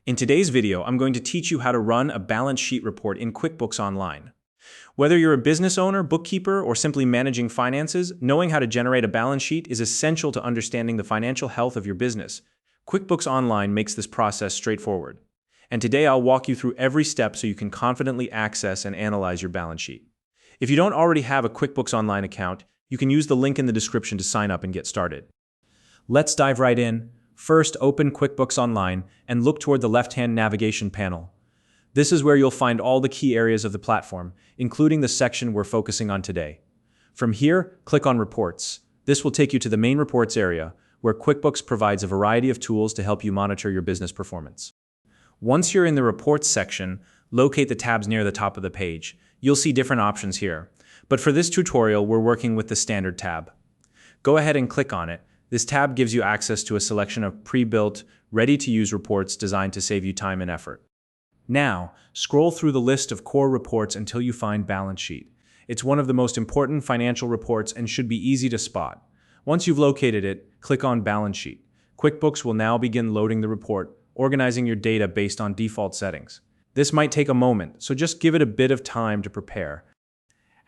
In today's video, I'm going to teach you how to run a balance sheet report in QuickBooks Online. Whether you're a business owner, bookkeeper, or simply managing finances, knowing how to generate a balance sheet is essential to understanding the financial health of your business. QuickBooks Online makes this process straightforward. And today I'll walk you through every step so you can confidently access and analyze your balance sheet. If you don't already have a QuickBooks Online account, you can use the link in the description to sign up and get started. Let's dive right in. First, open QuickBooks Online and look toward the left-hand navigation panel. This is where you'll find all the key areas of the platform, including the section we're focusing on today. From here, click on Reports. This will take you to the main Reports area, where QuickBooks provides a variety of tools to help you monitor your business performance. Once you're in the Reports section, locate the tabs near the top of the page. You'll see different options here, but for this tutorial, we're working with the Standard tab. Go ahead and click on it. This tab gives you access to a selection of pre-built, ready-to-use reports designed to save you time and effort. Now, scroll through the list of core reports until you find Balance Sheet. It's one of the most important financial reports and should be easy to spot. Once you've located it, click on Balance Sheet. QuickBooks will now begin loading the report, organizing your data based on default settings. This might take a moment, so just give it a bit of time to prepare.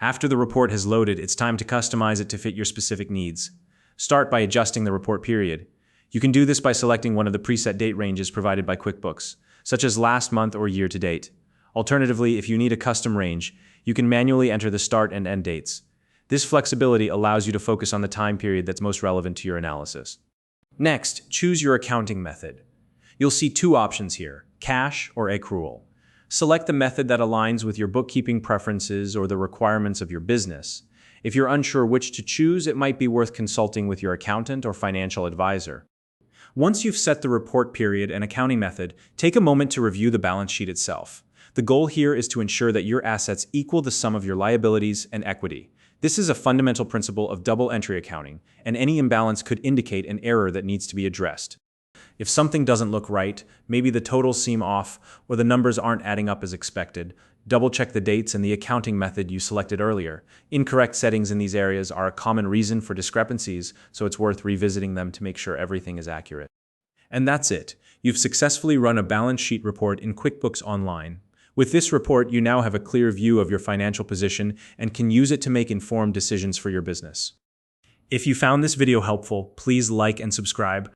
After the report has loaded, it's time to customize it to fit your specific needs. Start by adjusting the report period. You can do this by selecting one of the preset date ranges provided by QuickBooks, such as last month or year to date. Alternatively, if you need a custom range, you can manually enter the start and end dates. This flexibility allows you to focus on the time period that's most relevant to your analysis. Next, choose your accounting method. You'll see two options here, cash or accrual. Select the method that aligns with your bookkeeping preferences or the requirements of your business. If you're unsure which to choose, it might be worth consulting with your accountant or financial advisor. Once you've set the report period and accounting method, take a moment to review the balance sheet itself. The goal here is to ensure that your assets equal the sum of your liabilities and equity. This is a fundamental principle of double entry accounting, and any imbalance could indicate an error that needs to be addressed. If something doesn't look right, maybe the totals seem off or the numbers aren't adding up as expected, double-check the dates and the accounting method you selected earlier. Incorrect settings in these areas are a common reason for discrepancies, so it's worth revisiting them to make sure everything is accurate. And that's it. You've successfully run a balance sheet report in QuickBooks Online. With this report, you now have a clear view of your financial position and can use it to make informed decisions for your business. If you found this video helpful, please like and subscribe.